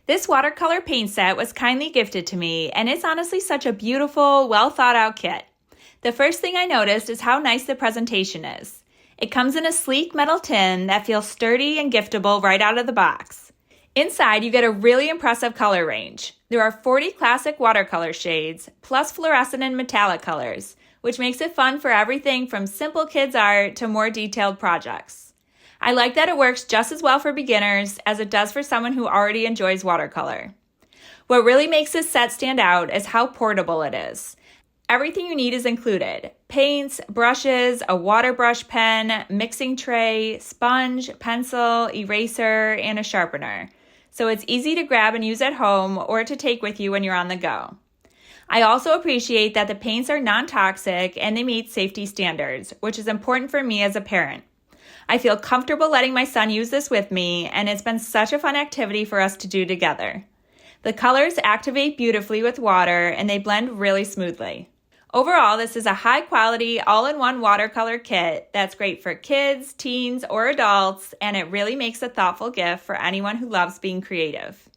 This watercolor paint set was kindly gifted to me, and it's honestly such a beautiful, well thought out kit. The first thing I noticed is how nice the presentation is. It comes in a sleek metal tin that feels sturdy and giftable right out of the box. Inside, you get a really impressive color range. There are 40 classic watercolor shades, plus fluorescent and metallic colors, which makes it fun for everything from simple kids' art to more detailed projects. I like that it works just as well for beginners as it does for someone who already enjoys watercolor. What really makes this set stand out is how portable it is. Everything you need is included: paints, brushes, a water brush pen, mixing tray, sponge, pencil, eraser, and a sharpener. So it's easy to grab and use at home or to take with you when you're on the go. I also appreciate that the paints are non-toxic and they meet safety standards, which is important for me as a parent. I feel comfortable letting my son use this with me, and it's been such a fun activity for us to do together. The colors activate beautifully with water, and they blend really smoothly. Overall, this is a high-quality, all-in-one watercolor kit that's great for kids, teens, or adults, and it really makes a thoughtful gift for anyone who loves being creative.